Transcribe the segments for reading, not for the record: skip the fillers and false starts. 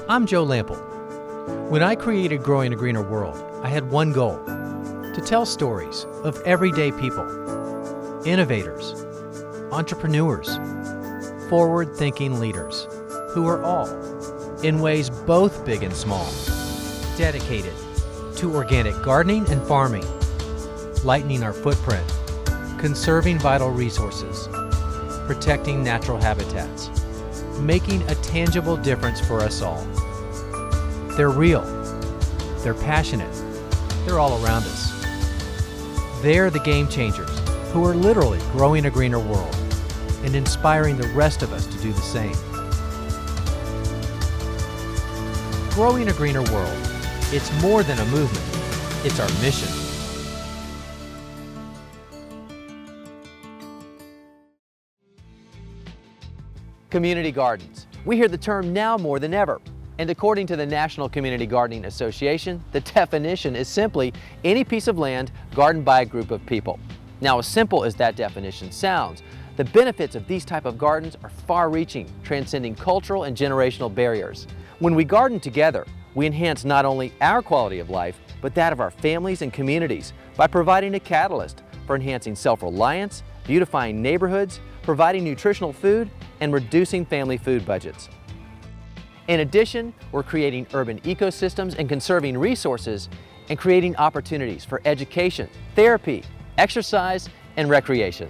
I'm Joe Lample. When I created Growing a Greener World, I had one goal: to tell stories of everyday people, innovators, entrepreneurs, forward-thinking leaders who are all, in ways both big and small, dedicated to organic gardening and farming, lightening our footprint, conserving vital resources, protecting natural habitats, making a tangible difference for us all. They're real, they're passionate, they're all around us. They're the game changers who are literally growing a greener world and inspiring the rest of us to do the same. Growing a greener world, it's more than a movement, it's our mission. Community gardens. We hear the term now more than ever. And according to the National Community Gardening Association, the definition is simply any piece of land gardened by a group of people. Now, as simple as that definition sounds, the benefits of these type of gardens are far-reaching, transcending cultural and generational barriers. When we garden together, we enhance not only our quality of life, but that of our families and communities by providing a catalyst for enhancing self-reliance, beautifying neighborhoods, providing nutritional food, and reducing family food budgets. In addition, we're creating urban ecosystems and conserving resources and creating opportunities for education, therapy, exercise, and recreation.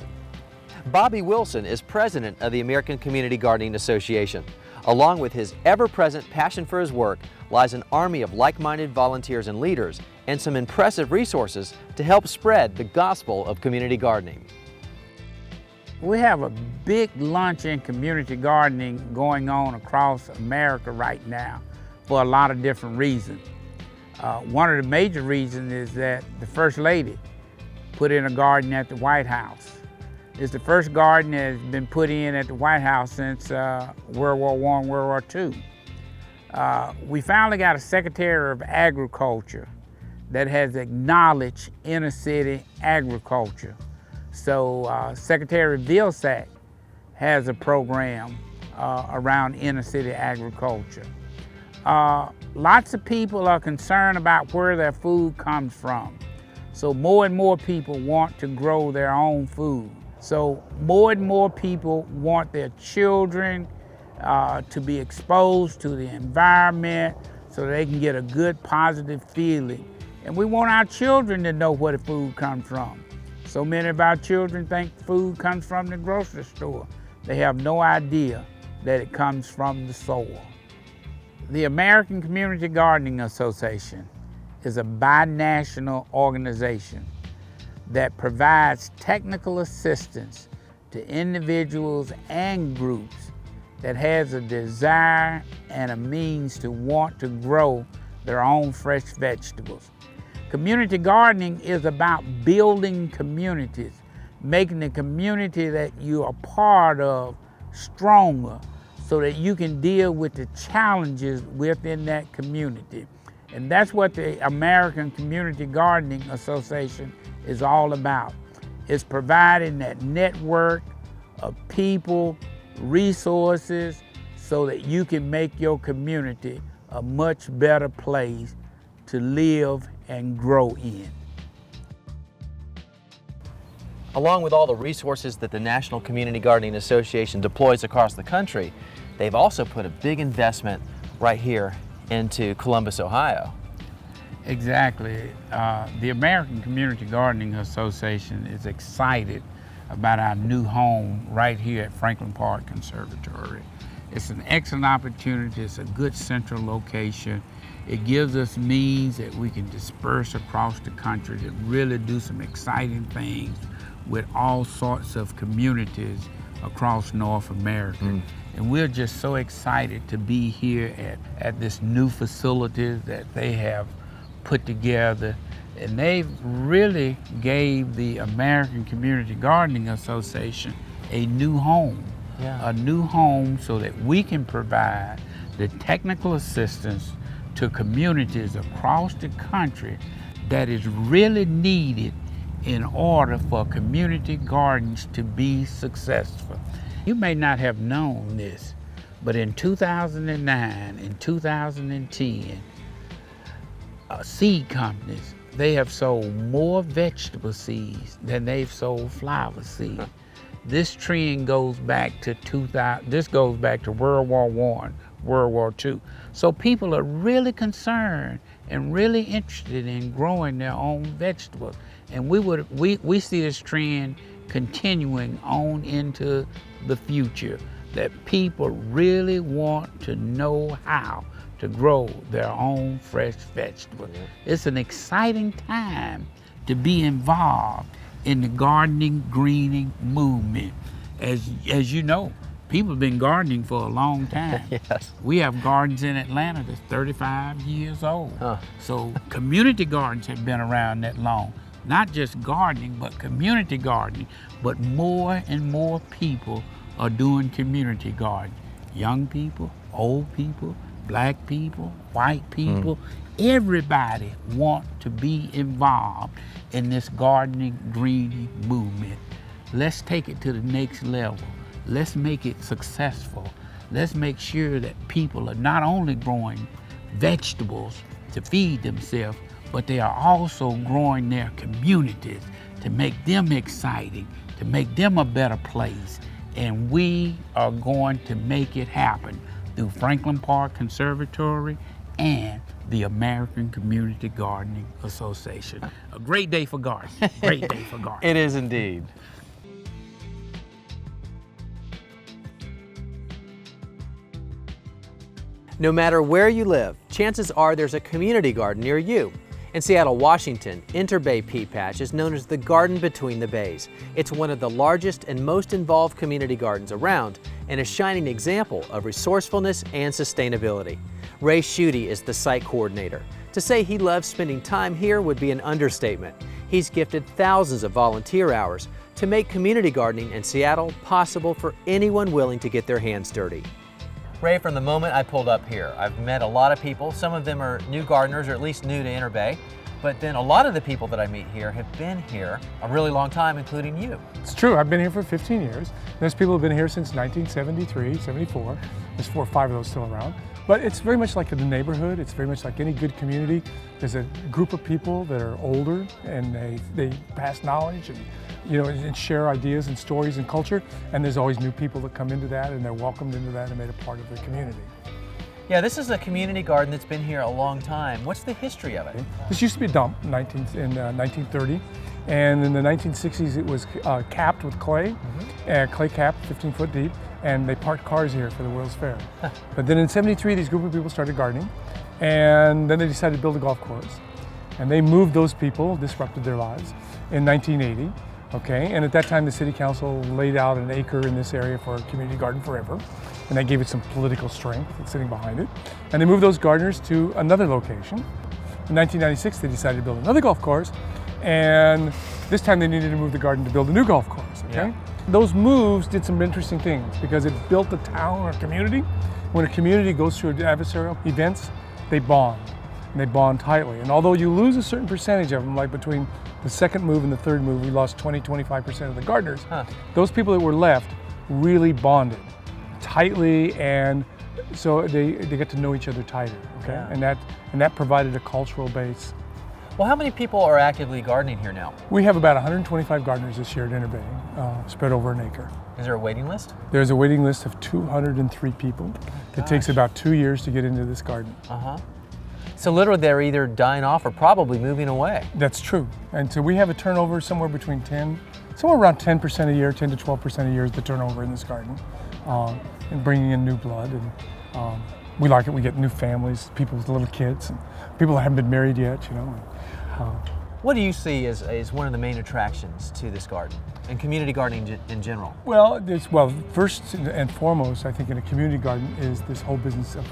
Bobby Wilson is president of the American Community Gardening Association. Along with his ever-present passion for his work lies an army of like-minded volunteers and leaders and some impressive resources to help spread the gospel of community gardening. We have a big lunch in community gardening going on across America right now for a lot of different reasons. One of the major reasons is that the First Lady put in a garden at the White House. It's the first garden that has been put in at the White House since World War I, World War II. We finally got a Secretary of Agriculture that has acknowledged inner city agriculture. So Secretary Vilsack has a program around inner city agriculture. Lots of people are concerned about where their food comes from. So more and more people want to grow their own food. So more and more people want their children to be exposed to the environment so they can get a good positive feeling. And we want our children to know where the food comes from. So many of our children think food comes from the grocery store. They have no idea that it comes from the soil. The American Community Gardening Association is a binational organization that provides technical assistance to individuals and groups that has a desire and a means to want to grow their own fresh vegetables. Community gardening is about building communities, making the community that you are part of stronger so that you can deal with the challenges within that community. And that's what the American Community Gardening Association is all about. It's providing that network of people, resources, so that you can make your community a much better place to live and grow in. Along with all the resources that the National Community Gardening Association deploys across the country, they've also put a big investment right here into Columbus, Ohio. Exactly. The American Community Gardening Association is excited about our new home right here at Franklin Park Conservatory. It's an excellent opportunity. It's a good central location. It gives us means that we can disperse across the country to really do some exciting things with all sorts of communities across North America. And we're just so excited to be here at this new facility that they have put together. And they really gave the American Community Gardening Association a new home. A new home so that we can provide the technical assistance to communities across the country that is really needed in order for community gardens to be successful. You may not have known this, But in 2009 and 2010, seed companies, they have sold more vegetable seeds than they've sold flower seeds. This trend goes back to 2000. This goes back to World War I, World War II. So people are really concerned and really interested in growing their own vegetables. And we see this trend continuing on into the future, that people really want to know how to grow their own fresh vegetables. Yeah. It's an exciting time to be involved in the gardening, greening movement. As you know, people have been gardening for a long time. Yes. We have gardens in Atlanta that's 35 years old. So community gardens have been around that long. Not just gardening, but community gardening. But more and more people are doing community gardening. Young people, old people, black people, white people, everybody want to be involved in this gardening, greening movement. Let's take it to the next level. Let's make it successful. Let's make sure that people are not only growing vegetables to feed themselves, but they are also growing their communities to make them exciting, to make them a better place. And we are going to make it happen through Franklin Park Conservatory and the American Community Gardening Association. A great day for gardening. Great day for gardening. It is indeed. No matter where you live, chances are there's a community garden near you. In Seattle, Washington, Interbay Pea Patch is known as the Garden Between the Bays. It's one of the largest and most involved community gardens around and a shining example of resourcefulness and sustainability. Ray Schutte is the site coordinator. To say he loves spending time here would be an understatement. He's gifted thousands of volunteer hours to make community gardening in Seattle possible for anyone willing to get their hands dirty. Ray, from the moment I pulled up here, I've met a lot of people. Some of them are new gardeners, or at least new to Interbay. But then a lot of the people that I meet here have been here a really long time, including you. It's true. I've been here for 15 years. There's people who've been here since 1973, 74. There's 4 or 5 of those still around. But it's very much like the neighborhood. It's very much like any good community. There's a group of people that are older and they pass knowledge and share ideas and stories and culture. And there's always new people that come into that and they're welcomed into that and made a part of the community. Yeah, this is a community garden that's been here a long time. What's the history of it? This used to be a dump in 1930. And in the 1960s, it was capped with clay, clay capped, 15 foot deep, and they parked cars here for the World's Fair. But then in '73, these group of people started gardening, and then they decided to build a golf course. And they moved those people, disrupted their lives, in 1980. Okay, and at that time, the city council laid out an acre in this area for a community garden forever, and that gave it some political strength that's sitting behind it. And they moved those gardeners to another location. In 1996, they decided to build another golf course, and this time they needed to move the garden to build a new golf course, okay? Yeah. Those moves did some interesting things because it built the town or community. When a community goes through adversarial events, they bond, and they bond tightly. And although you lose a certain percentage of them, like between the second move and the third move, we lost 20-25% of the gardeners. Those people that were left really bonded tightly, and so they get to know each other tighter, okay? Yeah. And that provided a cultural base. Well, how many people are actively gardening here now? We have about 125 gardeners this year at Interbay, spread over an acre. Is there a waiting list? There's a waiting list of 203 people. It takes about 2 years to get into this garden. So literally they're either dying off or probably moving away. That's true. And so we have a turnover somewhere between somewhere around 10% a year, 10 to 12% a year is the turnover in this garden, and bringing in new blood. And we like it. We get new families, people with little kids, and people that haven't been married yet, you know. What do you see as one of the main attractions to this garden and community gardening in general? Well, first and foremost, I think in a community garden is this whole business of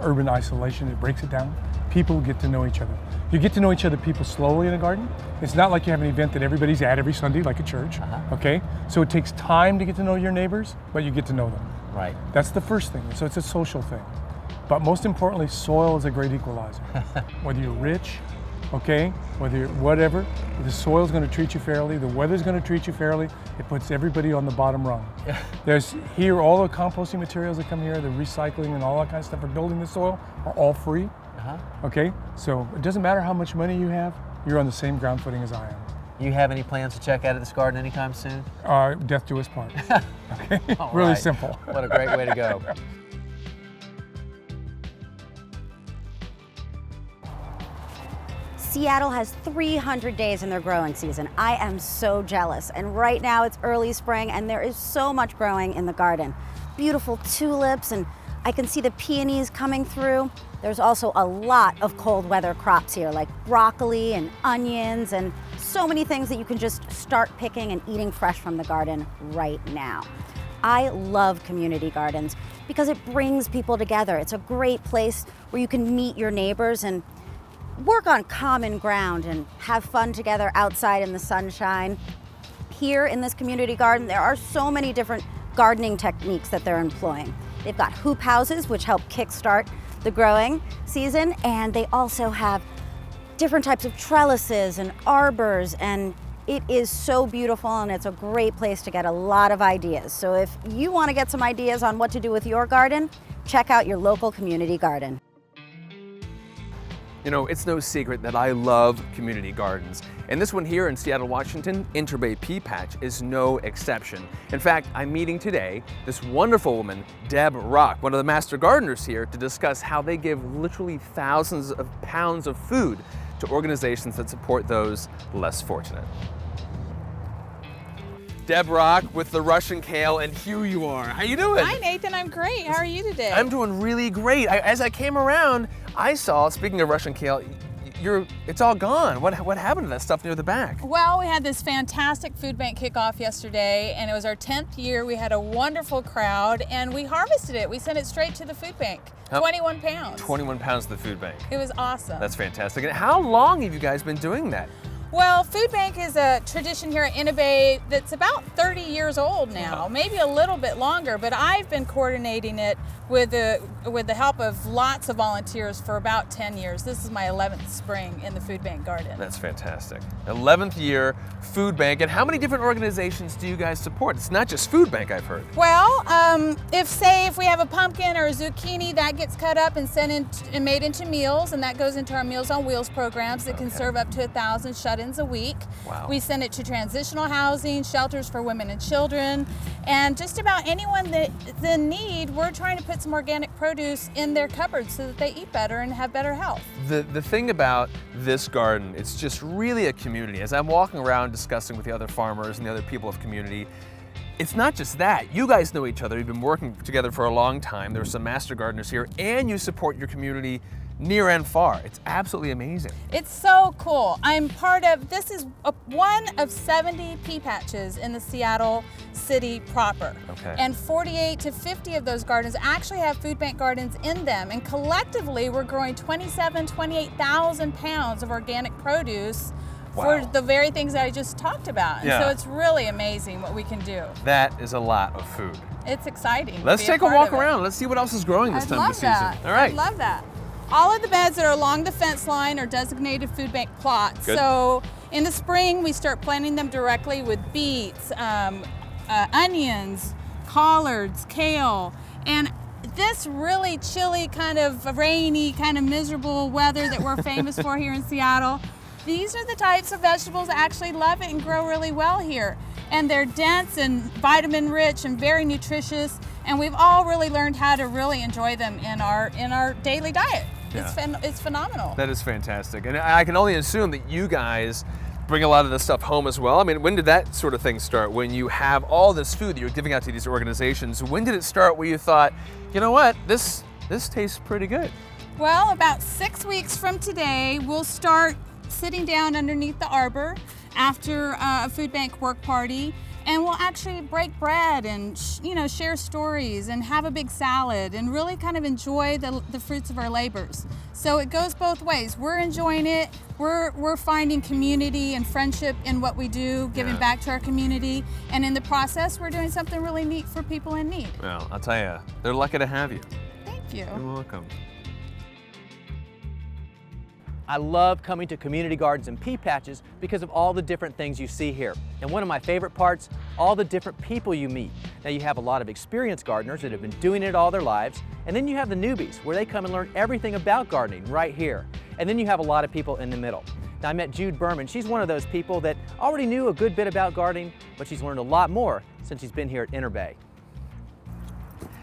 urban isolation. It breaks it down. People get to know each other. You get to know each other people slowly in a garden. It's not like you have an event that everybody's at every Sunday like a church, okay? So it takes time to get to know your neighbors, but you get to know them. Right. That's the first thing. So it's a social thing. But most importantly, soil is a great equalizer. Whether you're rich okay? Whether you're whatever, the soil's going to treat you fairly, the weather's going to treat you fairly. It puts everybody on the bottom rung. There's here, all the composting materials that come here, the recycling and all that kind of stuff for building the soil are all free. Okay, so it doesn't matter how much money you have, you're on the same ground footing as I am. You have any plans to check out of this garden anytime soon? Death do us part. Okay, All really right. simple. What a great way to go. Seattle has 300 days in their growing season. I am so jealous. And right now it's early spring and there is so much growing in the garden. Beautiful tulips, and I can see the peonies coming through. There's also a lot of cold weather crops here, like broccoli and onions and so many things that you can just start picking and eating fresh from the garden right now. I love community gardens because it brings people together. It's a great place where you can meet your neighbors and work on common ground and have fun together outside in the sunshine. Here in this community garden, there are so many different gardening techniques that they're employing. They've got hoop houses, which help kickstart the growing season, and they also have different types of trellises and arbors, and it is so beautiful, and it's a great place to get a lot of ideas. So if you want to get some ideas on what to do with your garden, check out your local community garden. You know, it's no secret that I love community gardens. And this one here in Seattle, Washington, Interbay Pea Patch, is no exception. In fact, I'm meeting today this wonderful woman, Deb Rock, one of the master gardeners here, to discuss how they give literally thousands of pounds of food to organizations that support those less fortunate. Deb Rock with the Russian kale, and here you are. How you doing? Hi Nathan, I'm great. How are you today? I'm doing really great. As I came around, I saw, speaking of Russian kale, it's all gone. What happened to that stuff near the back? Well, we had this fantastic food bank kickoff yesterday, and it was our 10th year. We had a wonderful crowd, and we harvested it. We sent it straight to the food bank. 21 pounds. 21 pounds to the food bank. It was awesome. That's fantastic. And how long have you guys been doing that? Well, food bank is a tradition here at Interbay that's about 30 years old now, maybe a little bit longer, but I've been coordinating it with the help of lots of volunteers for about 10 years. This is my 11th spring in the food bank garden. That's fantastic. 11th year food bank, and how many different organizations do you guys support? It's not just food bank, I've heard. Well, if we have a pumpkin or a zucchini, that gets cut up and sent in and made into meals, and that goes into our Meals on Wheels programs that can serve up to 1,000 shut-ins a week. Wow. We send it to transitional housing, shelters for women and children, and just about anyone that in need, we're trying to put some organic produce in their cupboards so that they eat better and have better health. The thing about this garden, it's just really a community. As I'm walking around discussing with the other farmers and the other people of community, it's not just that. You guys know each other. You've been working together for a long time. There's some master gardeners here, and you support your community near and far. It's absolutely amazing. It's so cool. I'm part of, this is one of 70 pea patches in the Seattle city proper. Okay. And 48 to 50 of those gardens actually have food bank gardens in them. And collectively, we're growing 28,000 pounds of organic produce for the very things that I just talked about. And so it's really amazing what we can do. That is a lot of food. It's exciting. Let's take a walk around. Let's see what else is growing this time of the season. That. All right. I love that. All of the beds that are along the fence line are designated food bank plots. Good. So in the spring, we start planting them directly with beets, onions, collards, kale, and this really chilly, kind of rainy, kind of miserable weather that we're famous for here in Seattle. These are the types of vegetables that actually love it and grow really well here. And they're dense and vitamin rich and very nutritious. And we've all really learned how to really enjoy them in our daily diet. Yeah. It's phenomenal. That is fantastic. And I can only assume that you guys bring a lot of this stuff home as well. I mean, when did that sort of thing start? When you have all this food that you're giving out to these organizations, when did it start where you thought, you know what, this tastes pretty good? Well, about 6 weeks from today, we'll start sitting down underneath the arbor after a food bank work party, and we'll actually break bread and share stories and have a big salad and really kind of enjoy the fruits of our labors. So it goes both ways. We're enjoying it. We're finding community and friendship in what we do, giving back to our community, and in the process, we're doing something really neat for people in need. Well, I'll tell you, they're lucky to have you. Thank you. You're welcome. I love coming to community gardens and pea patches because of all the different things you see here. And one of my favorite parts, all the different people you meet. Now you have a lot of experienced gardeners that have been doing it all their lives, and then you have the newbies where they come and learn everything about gardening right here. And then you have a lot of people in the middle. Now I met Jude Berman. She's one of those people that already knew a good bit about gardening, but she's learned a lot more since she's been here at Interbay.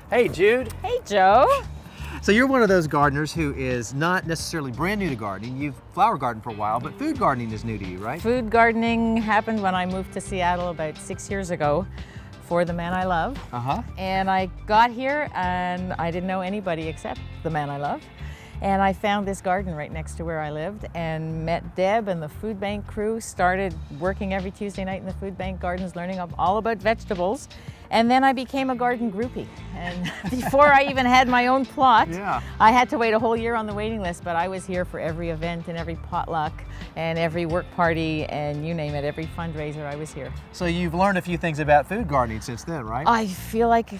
Hey Jude. Hey Joe. So you're one of those gardeners who is not necessarily brand new to gardening. You've flower gardened for a while, but food gardening is new to you, right? Food gardening happened when I moved to Seattle about 6 years ago for the man I love. And I got here and I didn't know anybody except the man I love. And I found this garden right next to where I lived and met Deb and the food bank crew, started working every Tuesday night in the food bank gardens, learning all about vegetables. And then I became a garden groupie. And before I even had my own plot, I had to wait a whole year on the waiting list, but I was here for every event and every potluck and every work party and you name it, every fundraiser I was here. So you've learned a few things about food gardening since then, right? I feel like, I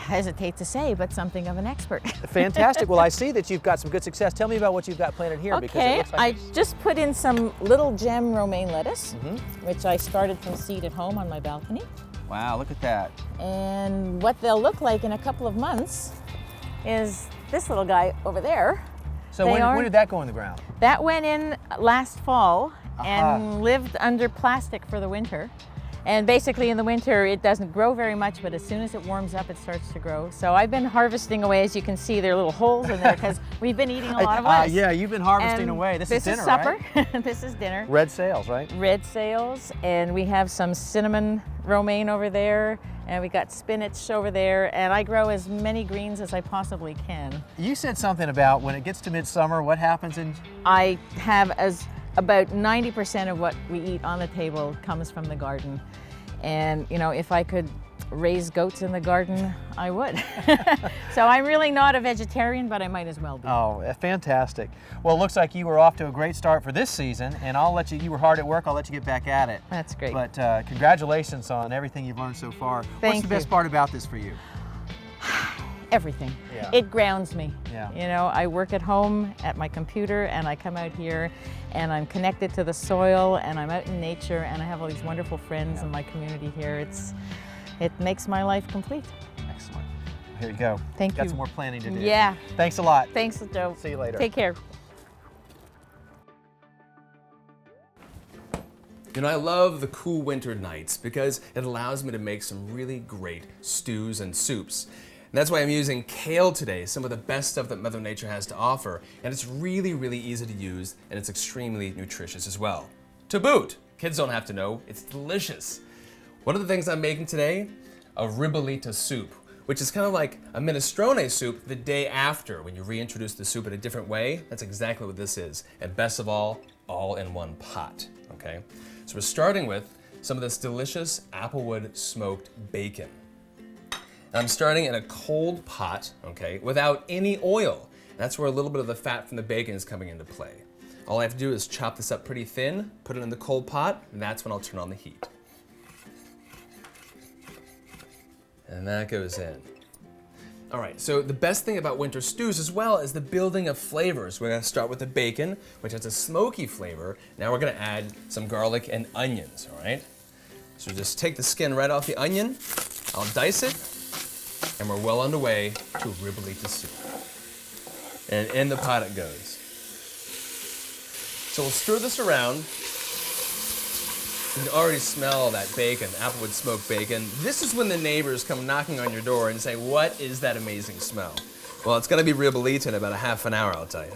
hesitate to say, but something of an expert. Fantastic. Well, I see that you've got some good success. Tell me about what you've got planted here. Because it looks like I just put in some little gem romaine lettuce, which I started from seed at home on my balcony. Wow, look at that. And what they'll look like in a couple of months is this little guy over there. So when did that go in the ground? That went in last fall and lived under plastic for the winter. And basically in the winter it doesn't grow very much, but as soon as it warms up it starts to grow. So I've been harvesting away. As you can see, there are little holes in there because we've been eating a lot of lettuce. Yeah, you've been harvesting away. This is dinner, supper. Right? This is dinner. Red sails, right? Red sails, and we have some cinnamon romaine over there, and we got spinach over there, and I grow as many greens as I possibly can. You said something about when it gets to midsummer, what happens in... I have about 90% of what we eat on the table comes from the garden. And you know, if I could raise goats in the garden, I would. So I'm really not a vegetarian, but I might as well be. Oh, fantastic. Well, it looks like you were off to a great start for this season, and I'll let you were hard at work, I'll let you get back at it. That's great. But congratulations on everything you've learned so far. What's the best part about this for you? Everything. Yeah. It grounds me. Yeah. You know, I work at home at my computer and I come out here and I'm connected to the soil and I'm out in nature and I have all these wonderful friends in my community here. It makes my life complete. Excellent. Here you go. Thank you. Got some more planning to do. Yeah. Thanks a lot. Thanks, Joe. See you later. Take care. You know, I love the cool winter nights because it allows me to make some really great stews and soups. And that's why I'm using kale today, some of the best stuff that Mother Nature has to offer. And it's really, really easy to use, and it's extremely nutritious as well. To boot, kids don't have to know, it's delicious. One of the things I'm making today, a ribollita soup, which is kind of like a minestrone soup the day after when you reintroduce the soup in a different way. That's exactly what this is. And best of all in one pot, okay? So we're starting with some of this delicious applewood smoked bacon. And I'm starting in a cold pot, okay, without any oil. That's where a little bit of the fat from the bacon is coming into play. All I have to do is chop this up pretty thin, put it in the cold pot, and that's when I'll turn on the heat. And that goes in. All right, so the best thing about winter stews as well is the building of flavors. We're gonna start with the bacon, which has a smoky flavor. Now we're gonna add some garlic and onions, all right? So just take the skin right off the onion, I'll dice it, and we're well underway to ribollita soup. And in the pot it goes. So we'll stir this around. You can already smell that bacon, applewood smoked bacon. This is when the neighbors come knocking on your door and say, what is that amazing smell? Well, it's gonna be ribollita in about a half an hour, I'll tell you.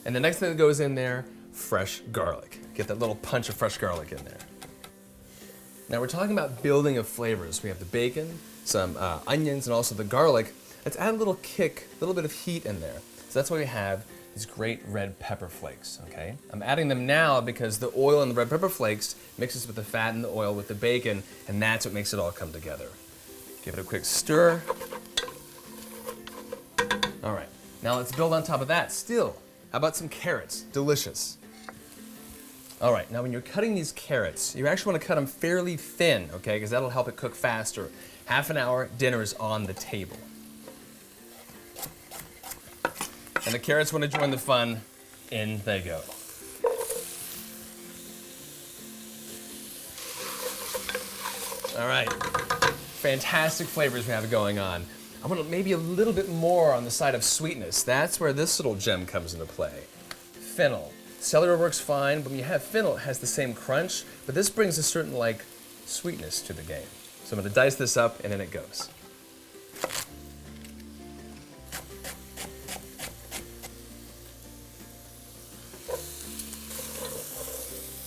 And the next thing that goes in there, fresh garlic. Get that little punch of fresh garlic in there. Now we're talking about building of flavors. We have the bacon, some onions, and also the garlic. Let's add a little kick, a little bit of heat in there. So that's why we have these great red pepper flakes, okay? I'm adding them now because the oil in the red pepper flakes mixes with the fat and the oil with the bacon, and that's what makes it all come together. Give it a quick stir. All right, now let's build on top of that. Still, how about some carrots? Delicious. All right, now when you're cutting these carrots, you actually want to cut them fairly thin, okay? Because that'll help it cook faster. Half an hour, dinner is on the table. And the carrots want to join the fun. in they go. All right, fantastic flavors we have going on. I want maybe a little bit more on the side of sweetness. That's where this little gem comes into play. Fennel. Celery works fine, but when you have fennel, it has the same crunch, but this brings a certain like sweetness to the game. So I'm gonna dice this up and in it goes.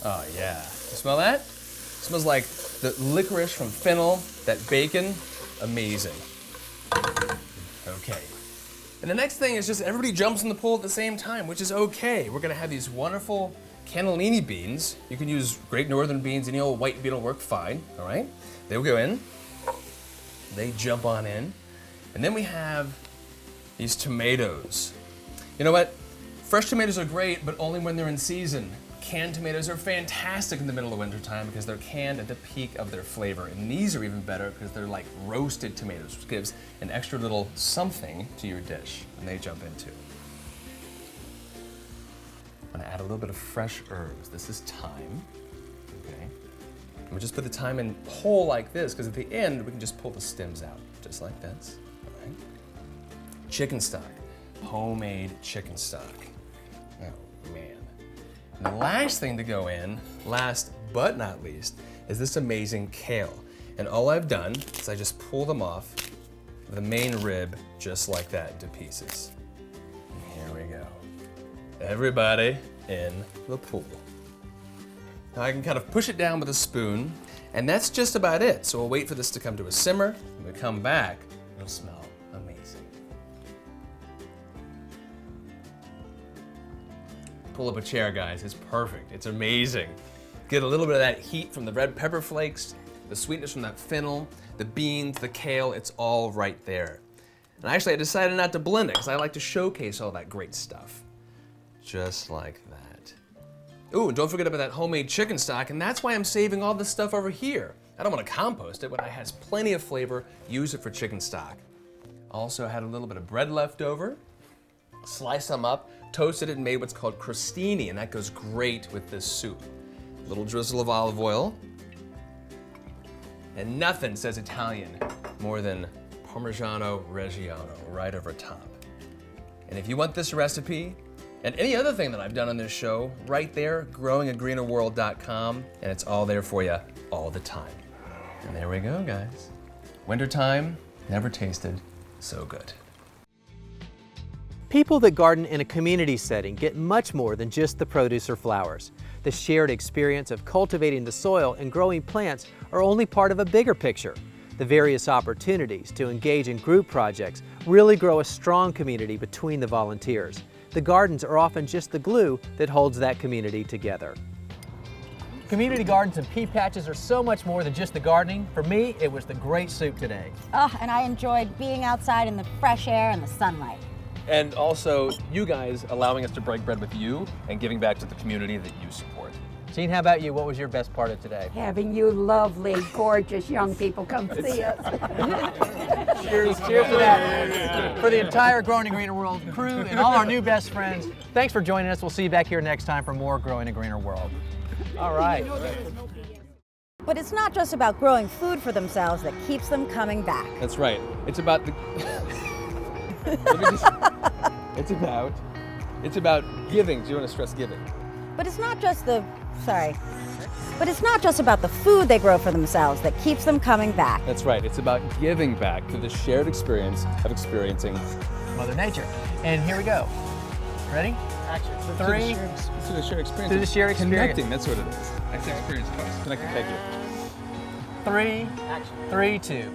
Oh yeah, you smell that? It smells like the licorice from fennel, that bacon, amazing. Okay. And the next thing is just everybody jumps in the pool at the same time, which is okay. We're gonna have these wonderful cannellini beans. You can use Great Northern beans, any old white bean will work fine, all right? They'll go in, they jump on in, and then we have these tomatoes. You know what? Fresh tomatoes are great, but only when they're in season. Canned tomatoes are fantastic in the middle of wintertime because they're canned at the peak of their flavor. And these are even better because they're like roasted tomatoes, which gives an extra little something to your dish, and they jump into. I'm gonna add a little bit of fresh herbs. This is thyme, okay? And we just put the thyme in whole like this because at the end we can just pull the stems out, just like this, all right? Chicken stock, homemade chicken stock. Oh man. And the last thing to go in, last but not least, is this amazing kale. And all I've done is I just pull them off the main rib just like that into pieces. And here we go. Everybody in the pool. Now I can kind of push it down with a spoon, and that's just about it. So we'll wait for this to come to a simmer. When we come back, it'll smell amazing. Pull up a chair, guys. It's perfect. It's amazing. Get a little bit of that heat from the red pepper flakes, the sweetness from that fennel, the beans, the kale, it's all right there. And actually, I decided not to blend it because I like to showcase all that great stuff. Just like that. Ooh, and don't forget about that homemade chicken stock, and that's why I'm saving all this stuff over here. I don't want to compost it when it has plenty of flavor. Use it for chicken stock. Also had a little bit of bread left over. Slice them up, toasted it, and made what's called crostini, and that goes great with this soup. A little drizzle of olive oil. And nothing says Italian more than Parmigiano Reggiano right over top. And if you want this recipe, and any other thing that I've done on this show, right there, growingagreenerworld.com, and it's all there for you all the time. And there we go, guys. Wintertime, never tasted so good. People that garden in a community setting get much more than just the produce or flowers. The shared experience of cultivating the soil and growing plants are only part of a bigger picture. The various opportunities to engage in group projects really grow a strong community between the volunteers. The gardens are often just the glue that holds that community together. Community gardens and pea patches are so much more than just the gardening. For me, it was the great soup today. Oh, and I enjoyed being outside in the fresh air and the sunlight. And also, you guys allowing us to break bread with you and giving back to the community that you support. Jean, how about you? What was your best part of today? Having you lovely, gorgeous young people come see us. Cheers to that. For the entire Growing a Greener World crew and all our new best friends, thanks for joining us. We'll see you back here next time for more Growing a Greener World. All right. But it's not just about growing food for themselves that keeps them coming back. That's right. It's about the. It's about giving. Do you want to stress giving? But it's not just But it's not just about the food they grow for themselves that keeps them coming back. That's right. It's about giving back through the shared experience of experiencing Mother Nature. And here we go. Ready? Action. Three. Through the shared experience. Through the shared experience. Connecting. That's what it is. That's the experience. Connecting. Thank you. Three. Action. 3, 2.